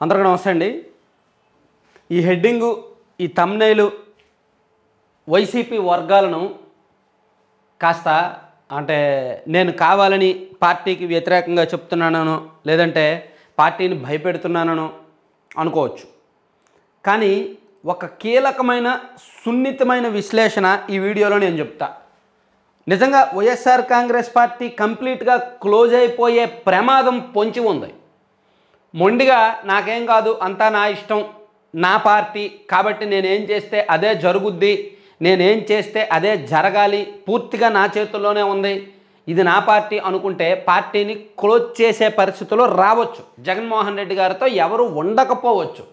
అందరికీ నమస్తే అండి. ఈ హెడ్డింగు, ఈ థంబ్నెయిల్ వైసీపీ వర్గాలను కాస్త అంటే నేను కావాలని పార్టీకి వ్యతిరేకంగా చెప్తున్నానో లేదంటే పార్టీని భయపెడుతున్నానో అనుకోవచ్చు. కానీ ఒక కీలకమైన సున్నితమైన విశ్లేషణ ఈ వీడియోలో నేను చెప్తా. నిజంగా వైఎస్ఆర్ కాంగ్రెస్ పార్టీ కంప్లీట్గా క్లోజ్ అయిపోయే ప్రమాదం పొంచి ఉంది. మొండిగా నాకేం కాదు, అంతా నా ఇష్టం, నా పార్టీ కాబట్టి నేనేం చేస్తే అదే జరుగుద్ది, నేనేం చేస్తే అదే జరగాలి, పూర్తిగా నా చేతుల్లోనే ఉంది, ఇది నా పార్టీ అనుకుంటే పార్టీని క్లోజ్ చేసే పరిస్థితుల్లో రావచ్చు. జగన్మోహన్ రెడ్డి గారితో ఎవరు ఉండకపోవచ్చు.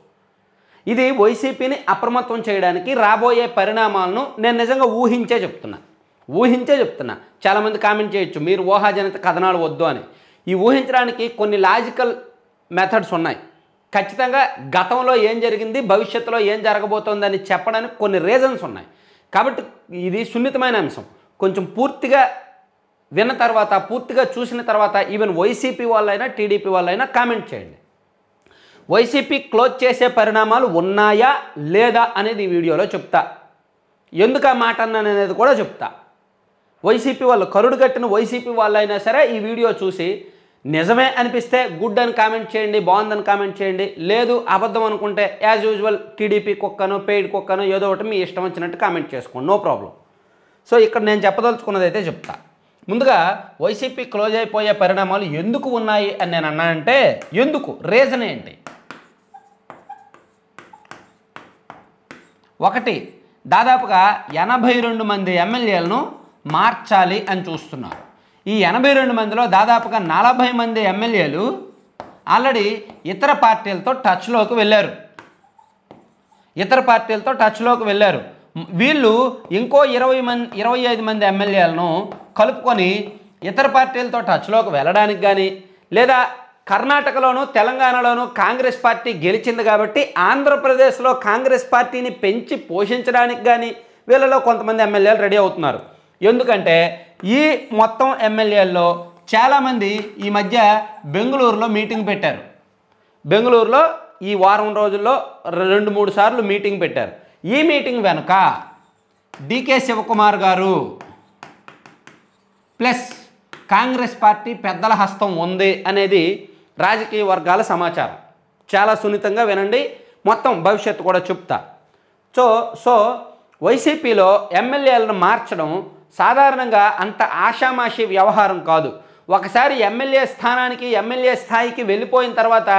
ఇది వైసీపీని అప్రమత్తం చేయడానికి రాబోయే పరిణామాలను నేను నిజంగా ఊహించే చెప్తున్నా. చాలామంది కామెంట్ చేయొచ్చు, మీరు ఊహాజనిత కథనాలు వద్దు అని. ఈ ఊహించడానికి కొన్ని లాజికల్ మెథడ్స్ ఉన్నాయి. ఖచ్చితంగా గతంలో ఏం జరిగింది, భవిష్యత్తులో ఏం జరగబోతోందని చెప్పడానికి కొన్ని రీజన్స్ ఉన్నాయి. కాబట్టి ఇది సున్నితమైన అంశం. కొంచెం పూర్తిగా విన్న తర్వాత, పూర్తిగా చూసిన తర్వాత ఈవెన్ వైసీపీ వాళ్ళైనా టీడీపీ వాళ్ళైనా కామెంట్ చేయండి. వైసీపీ క్లోజ్ చేసే పరిణామాలు ఉన్నాయా లేదా అనేది ఈ వీడియోలో చెప్తా. ఎందుకు ఆ మాట అన్నాను అనేది కూడా చెప్తా. వైసీపీ వాళ్ళు, కరుడు కట్టిన వైసీపీ వాళ్ళైనా సరే ఈ వీడియో చూసి నిజమే అనిపిస్తే గుడ్ అని కామెంట్ చేయండి, బాగుందని కామెంట్ చేయండి. లేదు అబద్ధం అనుకుంటే యాజ్ యూజువల్ టీడీపీ కుక్కనో పెయిడ్ కుక్కనో ఏదో ఒకటి మీ ఇష్టం వచ్చినట్టు కామెంట్ చేసుకోండి, నో ప్రాబ్లం. సో ఇక్కడ నేను చెప్పదలుచుకున్నది అయితే చెప్తా. ముందుగా వైసీపీ క్లోజ్ అయిపోయే పరిణామాలు ఎందుకు ఉన్నాయి అని నేను అన్నానంటే, ఎందుకు, రీజన్ ఏంటి? ఒకటి, దాదాపుగా 82 మంది ఎమ్మెల్యేలను మార్చాలి అని చూస్తున్నారు. ఈ 82 మందిలో దాదాపుగా 40 మంది ఎమ్మెల్యేలు ఆల్రెడీ ఇతర పార్టీలతో టచ్లోకి వెళ్ళారు. వీళ్ళు ఇంకో 25 మంది ఎమ్మెల్యేలను కలుపుకొని ఇతర పార్టీలతో టచ్లోకి వెళ్ళడానికి కానీ, లేదా కర్ణాటకలోను తెలంగాణలోను కాంగ్రెస్ పార్టీ గెలిచింది కాబట్టి ఆంధ్రప్రదేశ్లో కాంగ్రెస్ పార్టీని పెంచి పోషించడానికి కానీ వీళ్ళలో కొంతమంది ఎమ్మెల్యేలు రెడీ అవుతున్నారు. ఎందుకంటే ఈ మొత్తం ఎమ్మెల్యేల్లో చాలామంది ఈ మధ్య బెంగళూరులో మీటింగ్ పెట్టారు. బెంగళూరులో ఈ వారం రోజుల్లో 2-3 సార్లు మీటింగ్ పెట్టారు. ఈ మీటింగ్ వెనుక డికే శివకుమార్ గారు ప్లస్ కాంగ్రెస్ పార్టీ పెద్దల హస్తం ఉంది అనేది రాజకీయ వర్గాల సమాచారం. చాలా సున్నితంగా వినండి, మొత్తం భవిష్యత్తు కూడా చెప్తా. సో వైసీపీలో ఎమ్మెల్యేలను మార్చడం సాధారణంగా అంత ఆషామాషి వ్యవహారం కాదు. ఒకసారి ఎమ్మెల్యే స్థానానికి, ఎమ్మెల్యే స్థాయికి వెళ్ళిపోయిన తర్వాత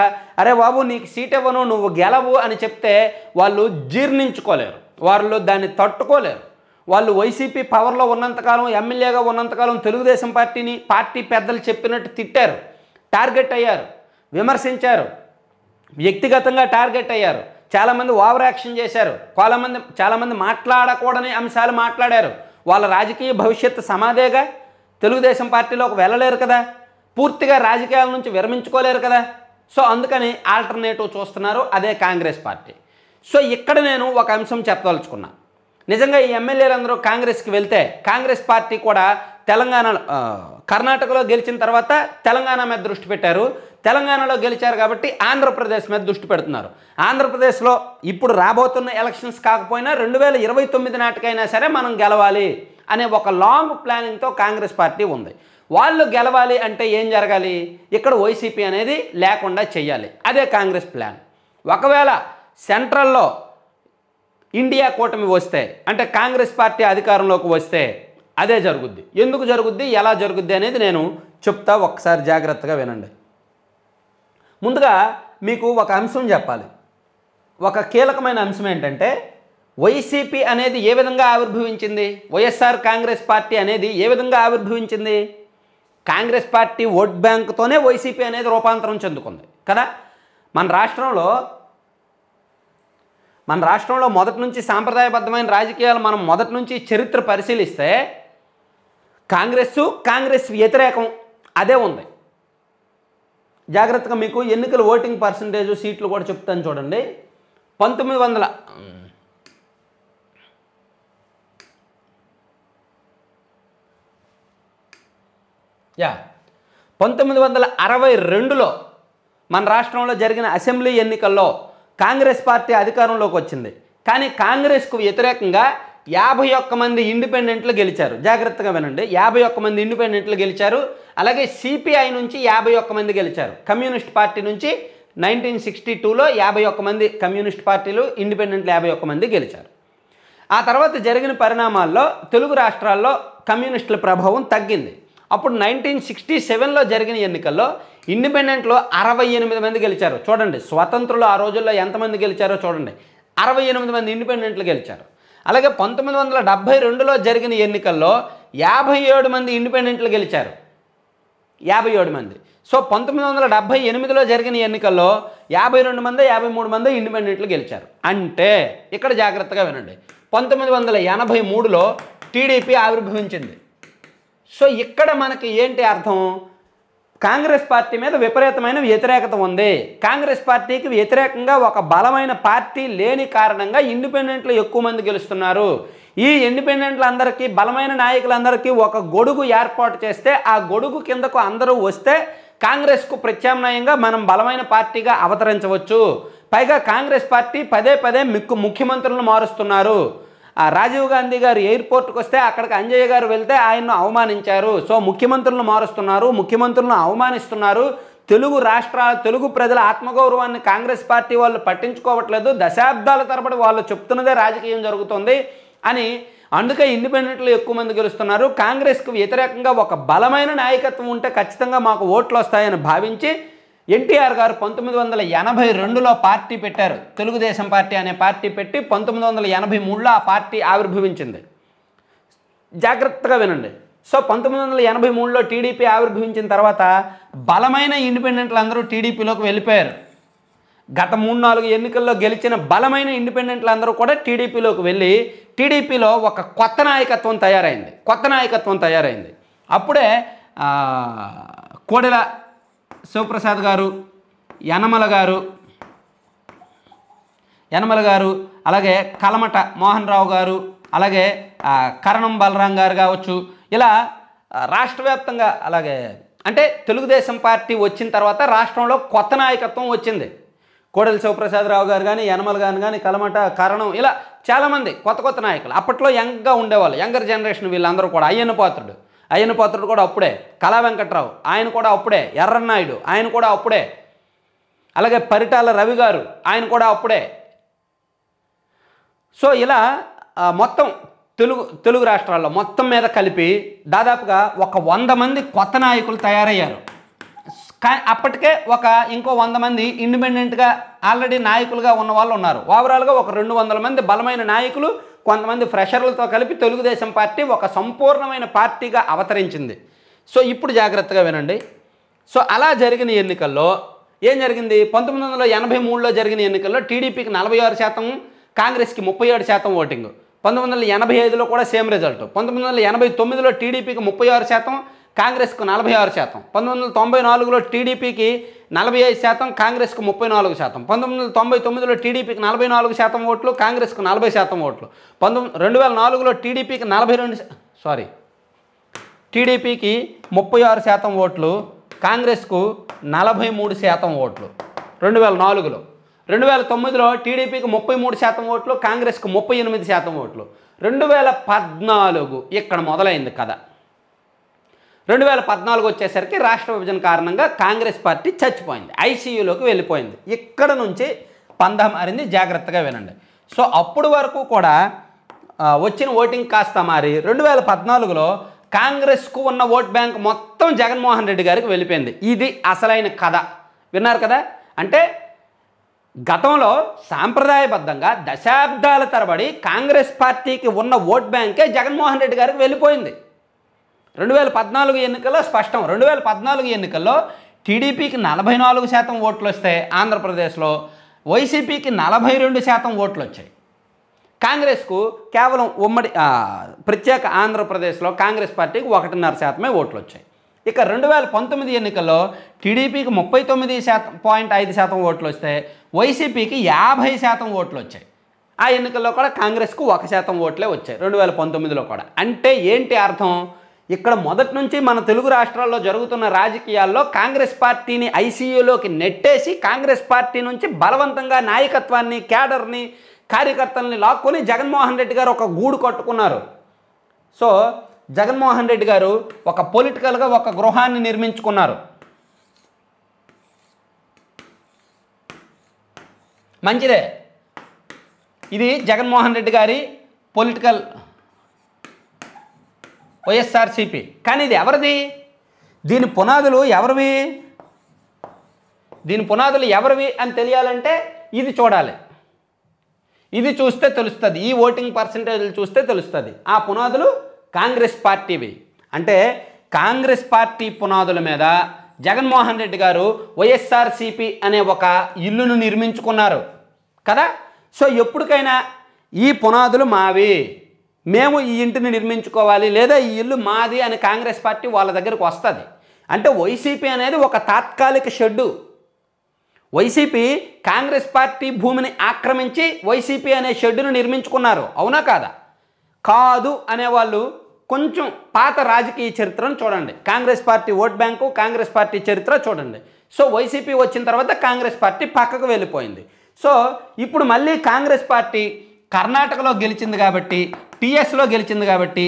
అరే బాబు నీకు సీట్ ఇవ్వను, నువ్వు గెలవు అని చెప్తే వాళ్ళు జీర్ణించుకోలేరు, వాళ్ళు దాన్ని తట్టుకోలేరు. వాళ్ళు వైసీపీ పవర్లో ఉన్నంతకాలం, ఎమ్మెల్యేగా ఉన్నంతకాలం తెలుగుదేశం పార్టీని పార్టీ పెద్దలు చెప్పినట్టు తిట్టారు, టార్గెట్ అయ్యారు, విమర్శించారు, వ్యక్తిగతంగా టార్గెట్ అయ్యారు. చాలామంది ఓవర్ యాక్షన్ చేశారు, చాలామంది మాట్లాడకూడని అంశాలు మాట్లాడారు. వాళ్ళ రాజకీయ భవిష్యత్తు సమాధేగా, తెలుగుదేశం పార్టీలోకి వెళ్ళలేరు కదా, పూర్తిగా రాజకీయాల నుంచి విరమించుకోలేరు కదా. సో అందుకని ఆల్టర్నేటివ్ చూస్తున్నారు, అదే కాంగ్రెస్ పార్టీ. సో ఇక్కడ నేను ఒక అంశం చెప్పదలుచుకున్నా. నిజంగా ఈ ఎమ్మెల్యేలందరూ కాంగ్రెస్కి వెళ్తే కాంగ్రెస్ పార్టీ కూడా కర్ణాటకలో గెలిచిన తర్వాత తెలంగాణ మీద దృష్టి పెట్టారు. తెలంగాణలో గెలిచారు కాబట్టి ఆంధ్రప్రదేశ్ మీద దృష్టి పెడుతున్నారు. ఆంధ్రప్రదేశ్లో ఇప్పుడు రాబోతున్న ఎలక్షన్స్ కాకపోయినా 2029 నాటికైనా సరే మనం గెలవాలి అనే ఒక లాంగ్ ప్లానింగ్తో కాంగ్రెస్ పార్టీ ఉంది. వాళ్ళు గెలవాలి అంటే ఏం జరగాలి? ఇక్కడ వైసీపీ అనేది లేకుండా చెయ్యాలి, అదే కాంగ్రెస్ ప్లాన్. ఒకవేళ సెంట్రల్లో ఇండియా కూటమి వస్తే, అంటే కాంగ్రెస్ పార్టీ అధికారంలోకి వస్తే అదే జరుగుద్ది. ఎందుకు జరుగుద్ది, ఎలా జరుగుద్ది అనేది నేను చెప్తా, ఒక్కసారి జాగ్రత్తగా వినండి. ముందుగా మీకు ఒక అంశం చెప్పాలి. ఒక కీలకమైన అంశం ఏంటంటే, వైసీపీ అనేది ఏ విధంగా ఆవిర్భవించింది, వైఎస్ఆర్ కాంగ్రెస్ పార్టీ అనేది ఏ విధంగా ఆవిర్భవించింది? కాంగ్రెస్ పార్టీ ఓట్ బ్యాంక్తోనే వైసీపీ అనేది రూపాంతరం చెందుకుంది కదా. మన రాష్ట్రంలో మొదటి నుంచి సాంప్రదాయబద్ధమైన రాజకీయాలు మనం మొదటి నుంచి చరిత్ర పరిశీలిస్తే కాంగ్రెస్ వ్యతిరేకం అదే ఉంది. జాగ్రత్తగా మీకు ఎన్నికల ఓటింగ్ పర్సంటేజ్, సీట్లు కూడా చెప్తాను చూడండి. 1962లో మన రాష్ట్రంలో జరిగిన అసెంబ్లీ ఎన్నికల్లో కాంగ్రెస్ పార్టీ అధికారంలోకి వచ్చింది. కానీ కాంగ్రెస్కు వ్యతిరేకంగా 51 మంది ఇండిపెండెంట్లు గెలిచారు. జాగ్రత్తగా వినండి, 51 మంది ఇండిపెండెంట్లు గెలిచారు. అలాగే సిపిఐ నుంచి 51 మంది గెలిచారు. కమ్యూనిస్ట్ పార్టీ నుంచి 1962లో 51 మంది కమ్యూనిస్ట్ పార్టీలు, ఇండిపెండెంట్లు 51 మంది గెలిచారు. ఆ తర్వాత జరిగిన పరిణామాల్లో తెలుగు రాష్ట్రాల్లో కమ్యూనిస్టుల ప్రభావం తగ్గింది. అప్పుడు 1967లో జరిగిన ఎన్నికల్లో ఇండిపెండెంట్లు 68 మంది గెలిచారు. చూడండి, స్వతంత్రులు ఆ రోజుల్లో ఎంతమంది గెలిచారో చూడండి, 68 మంది ఇండిపెండెంట్లు గెలిచారు. అలాగే 1972లో జరిగిన ఎన్నికల్లో 57 మంది ఇండిపెండెంట్లు గెలిచారు, 57 మంది. సో 1978లో జరిగిన ఎన్నికల్లో 52 మంది 53 మంది ఇండిపెండెంట్లు గెలిచారు. అంటే ఇక్కడ జాగ్రత్తగా వినండి, 1983లో టీడీపీ ఆవిర్భవించింది. సో ఇక్కడ మనకి ఏంటి అర్థం? కాంగ్రెస్ పార్టీ మీద విపరీతమైన వ్యతిరేకత ఉంది. కాంగ్రెస్ పార్టీకి వ్యతిరేకంగా ఒక బలమైన పార్టీ లేని కారణంగా ఇండిపెండెంట్లు ఎక్కువ మంది గెలుస్తున్నారు. ఈ ఇండిపెండెంట్లందరికీ, బలమైన నాయకులందరికీ ఒక గొడుగు ఏర్పాటు చేస్తే ఆ గొడుగు కిందకు అందరూ వస్తే కాంగ్రెస్కు ప్రత్యామ్నాయంగా మనం బలమైన పార్టీగా అవతరించవచ్చు. పైగా కాంగ్రెస్ పార్టీ పదే పదే ముఖ్యమంత్రులను మారుస్తున్నారు. రాజీవ్ గాంధీ గారు ఎయిర్పోర్ట్కి వస్తే అక్కడికి అంజయ్య గారు వెళ్తే ఆయన్ను అవమానించారు. సో ముఖ్యమంత్రులను మారుస్తున్నారు, ముఖ్యమంత్రులను అవమానిస్తున్నారు. తెలుగు ప్రజల ఆత్మగౌరవాన్ని కాంగ్రెస్ పార్టీ వాళ్ళు పట్టించుకోవట్లేదు. దశాబ్దాల తరబడి వాళ్ళు చెప్తున్నదే రాజకీయం జరుగుతుంది అని, అందుకే ఇండిపెండెంట్లు ఎక్కువ మంది గెలుస్తున్నారు. కాంగ్రెస్కు వ్యతిరేకంగా ఒక బలమైన నాయకత్వం ఉంటే ఖచ్చితంగా మాకు ఓట్లు వస్తాయని భావించి ఎన్టీఆర్ గారు 1982లో పార్టీ పెట్టారు. తెలుగుదేశం పార్టీ అనే పార్టీ పెట్టి 1983లో ఆ పార్టీ ఆవిర్భవించింది. జాగ్రత్తగా వినండి. సో 1983లో టీడీపీ ఆవిర్భవించిన తర్వాత బలమైన ఇండిపెండెంట్లు అందరూ టీడీపీలోకి వెళ్ళిపోయారు. గత 3-4 ఎన్నికల్లో గెలిచిన బలమైన ఇండిపెండెంట్లు అందరూ కూడా టీడీపీలోకి వెళ్ళి టీడీపీలో ఒక కొత్త నాయకత్వం తయారైంది. అప్పుడే కోడెల శివప్రసాద్ గారు, యనమల గారు, అలాగే కలమట మోహన్ రావు గారు, అలాగే కరణం బలరాం గారు కావచ్చు, ఇలా రాష్ట్ర వ్యాప్తంగా, అలాగే అంటే తెలుగుదేశం పార్టీ వచ్చిన తర్వాత రాష్ట్రంలో కొత్త నాయకత్వం వచ్చింది. కోడెల శివప్రసాదరావు గారు కానీ, యనమల గారు కానీ, కలమట, కరణం, ఇలా చాలామంది కొత్త నాయకులు. అప్పట్లో యంగ్గా ఉండేవాళ్ళు, యంగర్ జనరేషన్ వీళ్ళందరూ కూడా. అయ్యన్న పాత్రుడు కూడా అప్పుడే, కళా వెంకట్రావు ఆయన కూడా అప్పుడే, ఎర్రన్నాయుడు ఆయన కూడా అప్పుడే, అలాగే పరిటాల రవి గారు ఆయన కూడా అప్పుడే. సో ఇలా మొత్తం తెలుగు రాష్ట్రాల్లో మొత్తం మీద కలిపి దాదాపుగా ఒక 100 మంది కొత్త నాయకులు తయారయ్యారు. అప్పటికే ఇంకో 100 మంది ఇండిపెండెంట్గా ఆల్రెడీ నాయకులుగా ఉన్న వాళ్ళు ఉన్నారు. ఓవరాల్గా ఒక 200 మంది బలమైన నాయకులు, కొంతమంది ఫ్రెషర్లతో కలిపి తెలుగుదేశం పార్టీ ఒక సంపూర్ణమైన పార్టీగా అవతరించింది. సో ఇప్పుడు జాగ్రత్తగా వినండి. సో అలా జరిగిన ఎన్నికల్లో ఏం జరిగింది? 1983లో జరిగిన ఎన్నికల్లో టీడీపీకి 46%, కాంగ్రెస్కి 37% ఓటింగ్. 1985లో కూడా సేమ్ రిజల్ట్. 1989లో టీడీపీకి 36%, కాంగ్రెస్కు 46%. 1994లో టీడీపీకి 45%, కాంగ్రెస్కు 34%. 1999లో టీడీపీకి 44% ఓట్లు, కాంగ్రెస్కు 40% ఓట్లు. 2004లో టీడీపీకి 36% ఓట్లు, కాంగ్రెస్కు 43% ఓట్లు 2004లో. 2009లో టీడీపీకి 33% ఓట్లు, కాంగ్రెస్కు 38% ఓట్లు. 2014 ఇక్కడ మొదలైంది కథ. 2014 వచ్చేసరికి రాష్ట్ర విభజన కారణంగా కాంగ్రెస్ పార్టీ చచ్చిపోయింది, ఐసీయూలోకి వెళ్ళిపోయింది. ఇక్కడ నుంచి పందా మారింది. జాగ్రత్తగా వినండి. సో అప్పుడు వరకు కూడా వచ్చిన ఓటింగ్ కాస్త మారి 2014లో కాంగ్రెస్కు ఉన్న ఓట్ బ్యాంక్ మొత్తం జగన్మోహన్ రెడ్డి గారికి వెళ్ళిపోయింది. ఇది అసలైన కథ. విన్నారు కదా? అంటే గతంలో సాంప్రదాయబద్ధంగా దశాబ్దాల తరబడి కాంగ్రెస్ పార్టీకి ఉన్న ఓట్ బ్యాంకే జగన్మోహన్ రెడ్డి గారికి వెళ్ళిపోయింది. 2014 ఎన్నికల్లో స్పష్టం. 2014 ఎన్నికల్లో టీడీపీకి 44% ఓట్లు వస్తే ఆంధ్రప్రదేశ్లో, వైసీపీకి 42% ఓట్లు వచ్చాయి. కాంగ్రెస్కు కేవలం ప్రత్యేక ఆంధ్రప్రదేశ్లో కాంగ్రెస్ పార్టీకి 1.5% ఓట్లు వచ్చాయి. ఇక 2019 ఎన్నికల్లో టీడీపీకి 39.5% ఓట్లు వస్తే వైసీపీకి 50% ఓట్లు వచ్చాయి. ఆ ఎన్నికల్లో కూడా కాంగ్రెస్కు 1% ఓట్లే వచ్చాయి 2019లో కూడా. అంటే ఏంటి అర్థం? ఇక్కడ మొదటి నుంచి మన తెలుగు రాష్ట్రాల్లో జరుగుతున్న రాజకీయాల్లో కాంగ్రెస్ పార్టీని ఐసీయూలోకి నెట్టేసి కాంగ్రెస్ పార్టీ నుంచి బలవంతంగా నాయకత్వాన్ని, క్యాడర్ని, కార్యకర్తల్ని లాక్కొని జగన్మోహన్ రెడ్డి గారు ఒక గూడు కట్టుకున్నారు. సో జగన్మోహన్ రెడ్డి గారు ఒక పొలిటికల్గా ఒక గృహాన్ని నిర్మించుకున్నారు. మంచిదే, ఇది జగన్మోహన్ రెడ్డి గారి పొలిటికల్ వైఎస్ఆర్సీపీ. కానీ ఇది ఎవరిది? దీని పునాదులు ఎవరివి? దీని పునాదులు ఎవరివి అని తెలియాలంటే ఇది చూడాలి. ఇది చూస్తే తెలుస్తుంది, ఈ ఓటింగ్ పర్సంటేజ్లు చూస్తే తెలుస్తుంది. ఆ పునాదులు కాంగ్రెస్ పార్టీవి. అంటే కాంగ్రెస్ పార్టీ పునాదుల మీద జగన్మోహన్ రెడ్డి గారు వైఎస్ఆర్సీపీ అనే ఒక ఇల్లును నిర్మించుకున్నారు కదా. సో ఎప్పటికైనా ఈ పునాదులు మావి, మేము ఈ ఇంటిని నిర్మించుకోవాలి, లేదా ఈ ఇల్లు మాది అని కాంగ్రెస్ పార్టీ వాళ్ళ దగ్గరకు వస్తుంది. అంటే వైసీపీ అనేది ఒక తాత్కాలిక షెడ్డు. వైసీపీ కాంగ్రెస్ పార్టీ భూమిని ఆక్రమించి వైసీపీ అనే షెడ్డును నిర్మించుకున్నారు. అవునా కాదా? కాదు అనేవాళ్ళు కొంచెం పాత రాజకీయ చరిత్రను చూడండి. Congress party vote bank, Congress party చరిత్ర చూడండి. సో వైసీపీ వచ్చిన తర్వాత కాంగ్రెస్ పార్టీ పక్కకు వెళ్ళిపోయింది. సో ఇప్పుడు మళ్ళీ కాంగ్రెస్ పార్టీ కర్ణాటకలో గెలిచింది కాబట్టి, టీఎస్లో గెలిచింది కాబట్టి,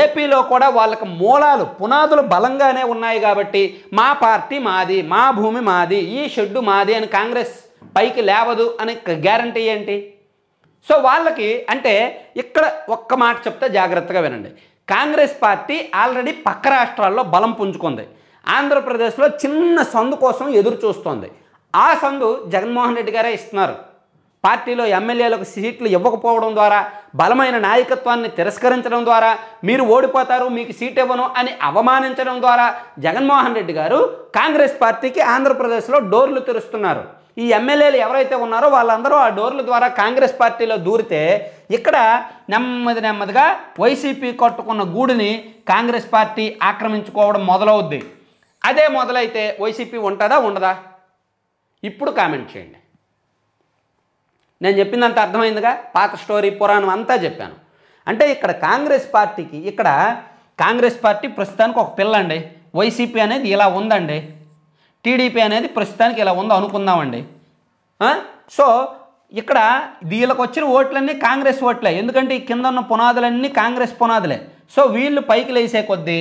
ఏపీలో కూడా వాళ్ళకి మూలాలు, పునాదులు బలంగానే ఉన్నాయి కాబట్టి మా పార్టీ మాది, మా భూమి మాది, ఈ షెడ్డు మాది అని కాంగ్రెస్ పైకి లేవదు అని గ్యారంటీ ఏంటి? సో వాళ్ళకి అంటే ఇక్కడ ఒక్క మాట చెప్తే జాగ్రత్తగా వినండి. కాంగ్రెస్ పార్టీ ఆల్రెడీ పక్క రాష్ట్రాల్లో బలం పుంజుకుంది. ఆంధ్రప్రదేశ్లో చిన్న సందు కోసం ఎదురు చూస్తోంది. ఆ సందు జగన్మోహన్ రెడ్డి గారే ఇస్తున్నారు. పార్టీలో ఎమ్మెల్యేలకు సీట్లు ఇవ్వకపోవడం ద్వారా, బలమైన నాయకత్వాన్ని తిరస్కరించడం ద్వారా, మీరు ఓడిపోతారు, మీకు సీట్ ఇవ్వను అని అవమానించడం ద్వారా జగన్మోహన్ రెడ్డి గారు కాంగ్రెస్ పార్టీకి ఆంధ్రప్రదేశ్లో డోర్లు తెరుస్తున్నారు. ఈ ఎమ్మెల్యేలు ఎవరైతే ఉన్నారో వాళ్ళందరూ ఆ డోర్ల ద్వారా కాంగ్రెస్ పార్టీలో దూరితే ఇక్కడ నెమ్మదిగా వైసీపీ కట్టుకున్న గూడుని కాంగ్రెస్ పార్టీ ఆక్రమించుకోవడం మొదలవుద్ది. అదే మొదలైతే వైసీపీ ఉంటుందా ఉండదా? ఇప్పుడు కామెంట్ చేయండి. నేను చెప్పిందంత అర్థమైందిగా? పాత స్టోరీ పురాణం అంతా చెప్పాను. అంటే ఇక్కడ కాంగ్రెస్ పార్టీకి, ఇక్కడ కాంగ్రెస్ పార్టీ ప్రస్తుతానికి ఒక పిల్లండి, వైసీపీ అనేది ఇలా ఉందండి, టీడీపీ అనేది ప్రస్తుతానికి ఇలా ఉందో అనుకుందామండి. సో ఇక్కడ వీళ్ళకి వచ్చిన ఓట్లన్నీ కాంగ్రెస్ ఓట్లే, ఎందుకంటే ఈ కింద ఉన్న పునాదులన్నీ కాంగ్రెస్ పునాదులే. సో వీళ్ళు పైకి లేసే కొద్దీ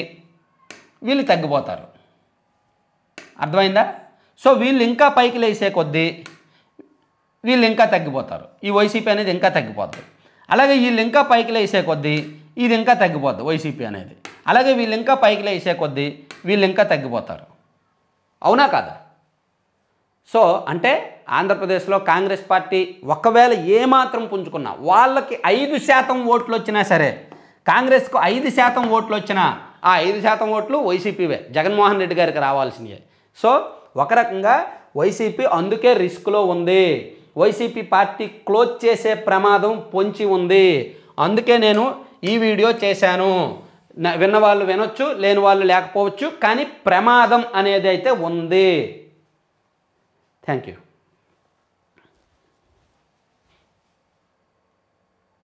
వీళ్ళు తగ్గిపోతారు. అర్థమైందా? సో వీళ్ళు ఇంకా పైకి లేసే కొద్దీ వీళ్ళు ఇంకా తగ్గిపోతారు. ఈ వైసీపీ అనేది ఇంకా తగ్గిపోతుంది. అలాగే వీళ్ళు ఇంకా పైకి లేసే కొద్దీ ఇది ఇంకా తగ్గిపోద్ది వైసీపీ అనేది. అలాగే వీళ్ళు ఇంకా పైకి లేసే కొద్దీ వీళ్ళు ఇంకా తగ్గిపోతారు. అవునా కాదా? సో అంటే ఆంధ్రప్రదేశ్లో కాంగ్రెస్ పార్టీ ఒకవేళ ఏమాత్రం పుంజుకున్నా, వాళ్ళకి 5% ఓట్లు వచ్చినా సరే, కాంగ్రెస్కు 5% ఓట్లు వచ్చినా ఆ 5% ఓట్లు వైసీపీవే, జగన్మోహన్ రెడ్డి గారికి రావాల్సినవి. సో ఒక రకంగా వైసీపీ అందుకే రిస్క్లో ఉంది. వైసీపీ పార్టీ క్లోజ్ చేసే ప్రమాదం పొంచి ఉంది. అందుకే నేను ఈ వీడియో చేశాను. విన్నవాళ్ళు వినొచ్చు, లేని వాళ్ళు లేకపోవచ్చు, కానీ ప్రమాదం అనేది అయితే ఉంది. Thank you.